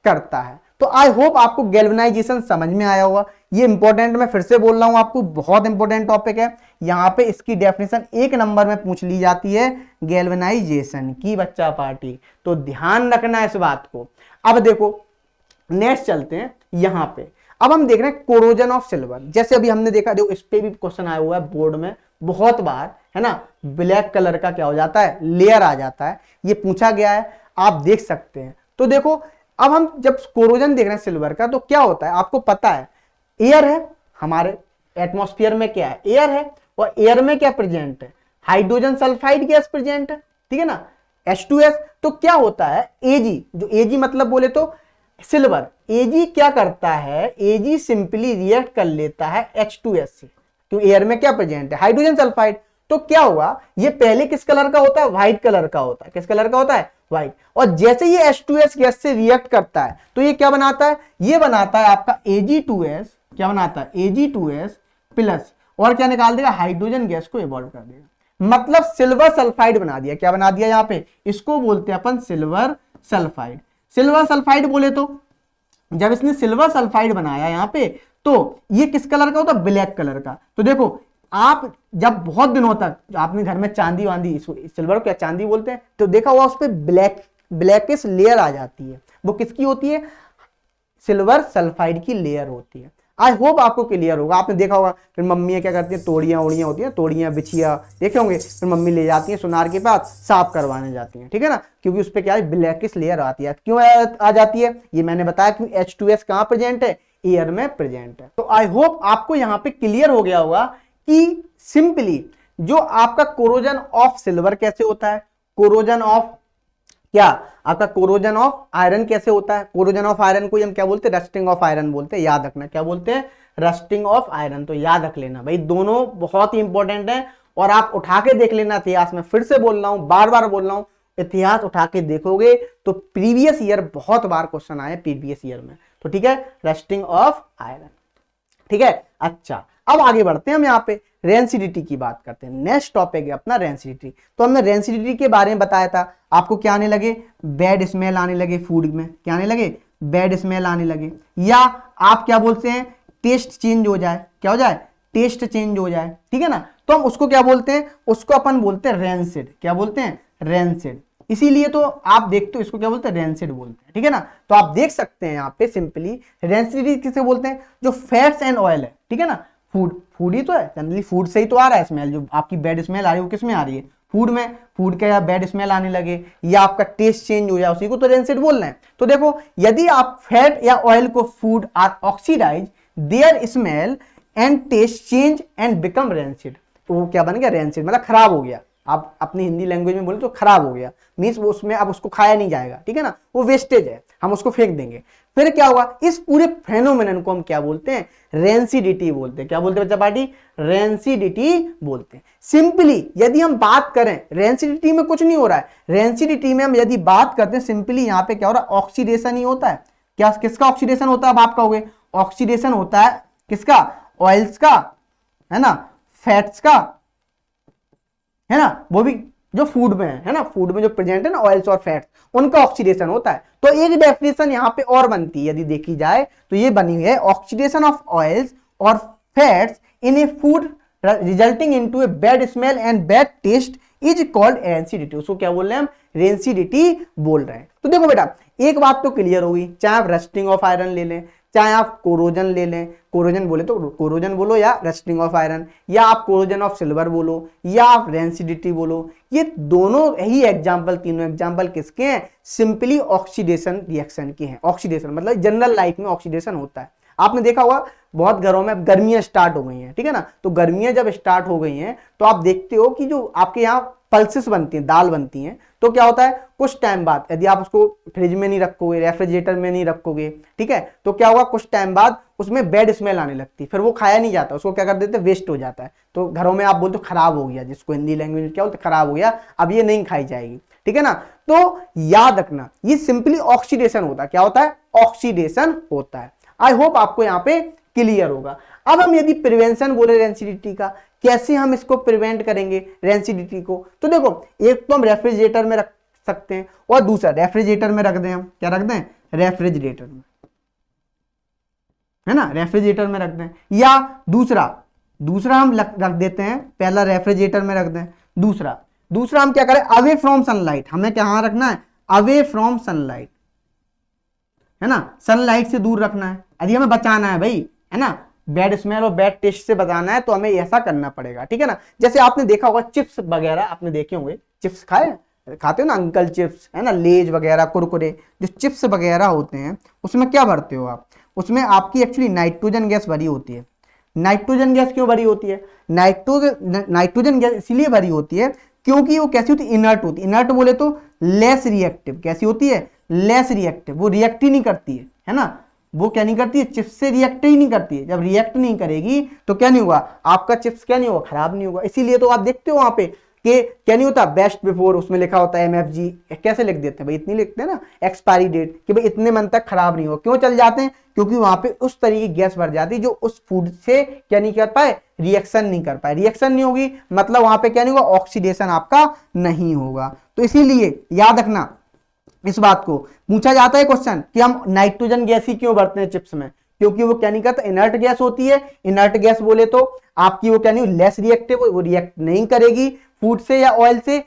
करता है। तो आई होप आपको गैल्वेनाइजेशन समझ में आया होगा। ये इंपॉर्टेंट, मैं फिर से बोल रहा हूं आपको, बहुत इंपॉर्टेंट टॉपिक है। यहाँ पे इसकी डेफिनेशन 1 नंबर में पूछ ली जाती है गैल्वेनाइजेशन की बच्चा पार्टी, तो ध्यान रखना है इस बात को। अब देखो नेक्स्ट चलते हैं यहाँ पे। अब हम देख रहे हैं कोरोजन ऑफ सिल्वर। जैसे अभी हमने देखा, देखो इस पे भी क्वेश्चन आया हुआ है बोर्ड में बहुत बार, है ना, ब्लैक कलर का क्या हो जाता है, लेयर आ जाता है, ये पूछा गया है, आप देख सकते हैं। तो देखो अब हम जब कोरोजन देख रहे हैं सिल्वर का, तो क्या होता है आपको पता है, एयर है, हमारे एटमॉस्फेयर में क्या है, एयर है, और एयर में क्या प्रेजेंट है, हाइड्रोजन सल्फाइड गैस प्रेजेंट है, ठीक है ना, H2S। तो क्या होता है, Ag, जो Ag मतलब बोले तो सिल्वर, Ag क्या करता है, Ag सिंपली रिएक्ट कर लेता है H2S से, क्यों, एयर में क्या प्रेजेंट है, हाइड्रोजन सल्फाइड। तो क्या हुआ, ये पहले किस कलर का होता है, व्हाइट कलर का होता है। किस कलर का होता है, व्हाइट। और जैसे ये H2S गैस से रिएक्ट करता है, तो ये क्या बनाता है, ये बनाता है आपका Ag2S, क्या बनाता है, Ag2S प्लस, और क्या निकाल देगा, हाइड्रोजन गैस को इवॉल्व कर देगा, मतलब सिल्वर सल्फाइड बना दिया। क्या बना दिया यहाँ पे, इसको बोलते हैं अपन सिल्वर सल्फाइड। सिल्वर सल्फाइड बोले तो जब इसने सिल्वर सल्फाइड बनाया यहाँ पे, तो ये किस कलर का होता है, ब्लैक कलर का। तो देखो आप जब बहुत दिनों तक आपने घर में चांदी वांदी, सिल्वर को क्या चांदी बोलते हैं, तो देखा हुआ उस पर ब्लैकिश लेयर आ जाती है, वो किसकी होती है, सिल्वर सल्फाइड की लेयर होती है। आई होप आपको क्लियर होगा। आपने देखा होगा फिर मम्मियाँ क्या करती हैं, तोड़ियाँ ओड़ियाँ होती हैं, तोड़ियाँ बिछिया देखे होंगे, फिर मम्मी ले जाती हैं सुनार के पास, साफ करवाने जाती हैं, ठीक है ना, क्योंकि उस पर क्या है, ब्लैकिश लेयर आती है। क्यों आ जाती है, ये मैंने बताया, क्योंकि H2S कहाँ प्रेजेंट है, एयर में प्रेजेंट है। तो आई होप आपको यहाँ पे क्लियर हो गया होगा कि सिंपली जो आपका कोरोजन ऑफ सिल्वर कैसे होता है, कोरोजन ऑफ क्या, आपका कोरोजन ऑफ आयरन कैसे होता है। कोरोजन ऑफ आयरन को हम क्या बोलते हैं, रस्टिंग ऑफ आयरन बोलते हैं, याद रखना, क्या बोलते हैं, रस्टिंग ऑफ आयरन। तो याद रख लेना भाई, दोनों बहुत ही इंपॉर्टेंट है, और आप उठा के देख लेना इतिहास में। फिर से बोल रहा हूं, बार बार बोल रहा हूं, इतिहास उठा के देखोगे तो प्रीवियस ईयर बहुत बार क्वेश्चन आए प्रीवियस ईयर में। तो ठीक है, रस्टिंग ऑफ आयरन, ठीक है। अच्छा, अब आगे बढ़ते हैं, हम यहाँ पे रेंसिडिटी की बात करते हैं। नेक्स्ट टॉपिक है अपना रेंसिडिटी। तो हमने रेंसिडिटी के बारे में बताया था, आपको क्या आने लगे, बैड स्मेल आने लगे फूड में, क्या आने लगे, बैड स्मेल आने लगे, या आप क्या बोलते हैं, टेस्ट चेंज हो जाए, क्या हो जाए, टेस्ट चेंज हो जाए, ठीक है ना। तो हम उसको क्या बोलते हैं, उसको अपन बोलते हैं रेंसिड, क्या बोलते हैं, रेंसिड। इसीलिए तो आप देखते हो इसको क्या बोलते हैं, रेंसिड बोलते हैं, ठीक है ना। तो आप देख सकते हैं यहाँ पे सिंपली रेंसिडिटी किसे बोलते हैं, जो फैट्स एंड ऑयल है, ठीक है ना, फूड ही तो है, जनरली फूड से ही तो आ रहा है स्मेल। जो आपकी बैड स्मेल आ रही है वो किस में आ रही है, फूड में, फूड का या बैड स्मेल आने लगे, या आपका टेस्ट चेंज हो जाए, उसी को तो रेंसिड बोल रहे हैं। तो देखो यदि आप फैट या ऑयल को food are oxidise, their smell and taste change and become rancid, तो वो क्या बन गया, रेंसिड, मतलब खराब हो गया। आप अपनी हिंदी लैंग्वेज में बोले तो खराब हो गया, मीन्स उसमें अब उसको खाया नहीं जाएगा, ठीक है ना, वो वेस्टेज है, हम उसको फेंक देंगे। फिर क्या होगा, इस पूरे फेनोमेनन को हम क्या बोलते हैं, रेंसिडिटी बोलते हैं। क्या बोलते हैं बच्चा पार्टी, रेंसिडिटी बोलते हैं। सिंपली यदि हम बात करें, रेंसिडिटी में कुछ नहीं हो रहा है, रेंसिडिटी में हम यदि बात करते हैं सिंपली यहाँ पे क्या हो रहा है, ऑक्सीडेशन ही होता है। क्या, किसका ऑक्सीडेशन होता है, अब आप कहोगे ऑक्सीडेशन होता है किसका, ऑयल्स का, है ना, फैट्स का, है ना, वो भी जो फूड में है ना, फूड में जो प्रेजेंट है ना ऑयल्स और फैट्स, उनका ऑक्सीडेशन होता है। तो एक डेफिनेशन यहाँ पे और बनती है यदि देखी जाए, तो ये बनी हुई है, ऑक्सीडेशन ऑफ ऑयल्स और fats in A food resulting into a bad smell and bad taste is called rancidity. उसको क्या बोल रहे हैं हम, रेंसिडिटी बोल रहे हैं। तो देखो बेटा, एक बात तो क्लियर होगी, चाहे आप रस्टिंग ऑफ आयरन ले लें, चाहे आप कोरोजन ले लें, कोरोजन बोले तो कोरोजन बोलो, या रस्टिंग ऑफ आयरन, या आप कोरोजन ऑफ सिल्वर बोलो, या आप रेंसिडिटी बोलो, ये दोनों ही एग्जाम्पल, तीनों एग्जाम्पल किसके हैं, सिंपली ऑक्सीडेशन रिएक्शन के हैं। ऑक्सीडेशन मतलब जनरल लाइफ में ऑक्सीडेशन होता है। आपने देखा होगा बहुत घरों में गर्मियां स्टार्ट हो गई हैं, ठीक है ना, तो गर्मियां जब स्टार्ट हो गई हैं तो आप देखते हो कि जो आपके यहाँ पल्सेस बनती हैं, दाल बनती हैं, तो क्या होता है कुछ टाइम बाद, यदि आप उसको फ्रिज में नहीं रखोगे, रेफ्रिजरेटर में नहीं रखोगे, ठीक है, तो क्या होगा कुछ टाइम बाद उसमें बैड स्मेल आने लगती है, फिर वो खाया नहीं जाता, उसको क्या कर देते, वेस्ट हो जाता है। तो घरों में आप बोलते हो खराब हो गया, जिसको हिंदी लैंग्वेज में क्या बोलते, खराब हो गया, अब ये नहीं खाई जाएगी, ठीक है ना। तो याद रखना ये सिंपली ऑक्सीडेशन होता है। क्या होता है, ऑक्सीडेशन होता है। आई होप आपको यहाँ पे क्लियर होगा। अब हम यदि प्रिवेंशन बोले रेंसिडिटी का, कैसे हम इसको प्रिवेंट करेंगे रेंसिडिटी को, तो देखो एक तो हम रेफ्रिजरेटर में रख सकते हैं और दूसरा रेफ्रिजरेटर में रख दें, हम क्या रख दें, रेफ्रिजरेटर में, है ना, रेफ्रिजरेटर में रख दें। या दूसरा हम रख देते हैं, पहला रेफ्रिजरेटर में रख दें, दूसरा हम क्या करें, अवे फ्रॉम सनलाइट, हमें कहां रखना है, अवे फ्रॉम सनलाइट, है ना, सनलाइट से दूर रखना है। यदि हमें बचाना है भाई, है ना, बैड स्मेल और बैड टेस्ट से बचाना है तो हमें ऐसा करना पड़ेगा, ठीक है ना। जैसे आपने देखा होगा चिप्स वगैरह आपने देखे होंगे, चिप्स खाते हो ना अंकल चिप्स, है ना, लेज वगैरह, कुरकुरे, जो चिप्स वगैरह होते हैं उसमें क्या भरते हो आप, उसमें आपकी एक्चुअली नाइट्रोजन गैस भरी होती है। नाइट्रोजन गैस क्यों भरी होती है, नाइट्रोजन गैस इसलिए भरी होती है क्योंकि वो कैसी होती है, इनर्ट होती है। इनर्ट बोले तो लेस रिएक्टिव, कैसी होती है, लेस रिएक्टिव, वो रिएक्ट ही नहीं करती है ना, वो क्या नहीं करती है, चिप्स से रिएक्ट ही नहीं करती है। जब रिएक्ट नहीं करेगी तो क्या नहीं होगा, आपका चिप्स क्या नहीं होगा, खराब नहीं होगा। इसीलिए तो आप देखते हो वहां पे कि क्या नहीं होता, बेस्ट बिफोर, उसमें लिखा होता है MFG, कैसे लिख देते हैं भाई, इतनी लिखते हैं ना, एक्सपायरी डेट, कि भाई इतने मन तक खराब नहीं हो। क्यों चल जाते हैं, क्योंकि वहां पे उस तरीके की गैस भर जाती है जो उस फूड से क्या नहीं कर पाए, रिएक्शन नहीं कर पाए। रिएक्शन नहीं होगी मतलब वहां पे क्या नहीं होगा, ऑक्सीडेशन आपका नहीं होगा। तो इसीलिए याद रखना इस बात को, पूछा जाता है क्वेश्चन कि हम नाइट्रोजन गैस ही क्यों भरते हैं चिप्स में, क्योंकि वो क्या नहीं करता, इनर्ट गैस होती है। इनर्ट गैस बोले तो आपकी वो क्या नहीं, लेस रिएक्टिव, वो रिएक्ट नहीं करेगी फूड से या ऑयल से,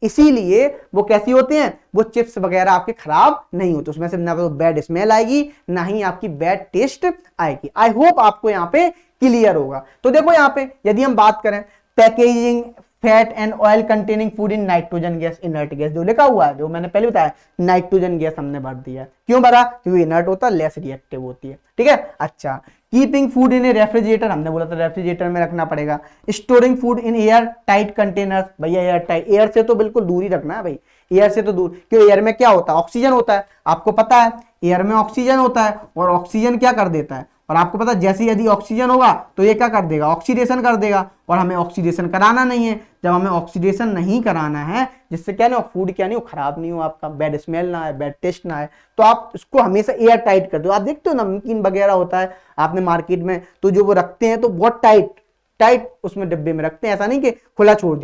इसीलिए वो कैसी होती हैं, वो चिप्स वगैरह आपके खराब नहीं होते, उसमें से ना तो बैड स्मेल आएगी ना ही आपकी बैड टेस्ट आएगी। आई होप आपको यहाँ पे क्लियर होगा। तो देखो यहाँ पे यदि हम बात करें packaging fat and oil containing food in nitrogen gas, inert gas जो लिखा हुआ है, जो मैंने पहले बताया, नाइट्रोजन गैस हमने भर दिया। क्यों भरा, क्योंकि इनर्ट होता है, लेस रिएक्टिव होती है, ठीक है। अच्छा, keeping food in A refrigerator, हमने बोला था रेफ्रिजरेटर में रखना पड़ेगा। Storing food in air tight containers, भैया एयर टाइट, एयर से तो बिल्कुल दूर ही रखना है भाई, एयर से तो दूर, क्यों, एयर में क्या होता है, ऑक्सीजन होता है, आपको पता है एयर में ऑक्सीजन होता है, और ऑक्सीजन क्या कर देता है, और आपको पता है जैसे यदि ऑक्सीजन होगा तो ये क्या कर देगा, ऑक्सीडेशन कर देगा, और हमें ऑक्सीडेशन कराना नहीं है। जब हमें ऑक्सीडेशन नहीं कराना है, जिससे क्या नहीं, फूड क्या नहीं हो, खराब नहीं हो, आपका बैड स्मेल ना आए, बैड टेस्ट ना आए, तो आप इसको हमेशा एयर टाइट कर दो। आप देखते हो नमकीन वगैरह होता है आपने मार्केट में, तो जो वो रखते हैं तो बहुत टाइट उसमें डिब्बे में रखते हैं, ऐसा नहीं कि खुला छोड़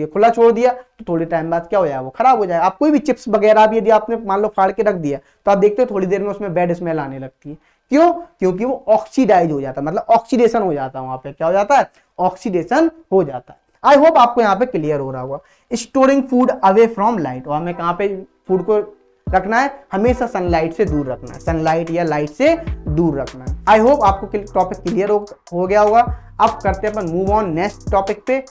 दिया तो थोड़े टाइम बाद क्या हो जाए, वो खराब हो जाए। आप कोई भी चिप्स वगैरह भी यदि आपने मान लो फाड़ के रख दिया तो आप देखते हो थोड़ी देर में उसमें बैड स्मेल आने लगती है। क्यों, क्योंकि वो ऑक्सीडाइज हो जाता है, मतलब ऑक्सीडेशन हो जाता है, वहां पे क्या हो जाता है, ऑक्सीडेशन हो जाता है। आई होप आपको यहाँ पे क्लियर हो रहा होगा। Storing food away from light, और हमें कहाँ पे फूड को रखना है, हमेशा सनलाइट से दूर रखना है, सनलाइट या लाइट से दूर रखना है। आई होप आपको टॉपिक क्लियर हो गया होगा। अब करते हैं अपन मूव ऑन नेक्स्ट टॉपिक पे।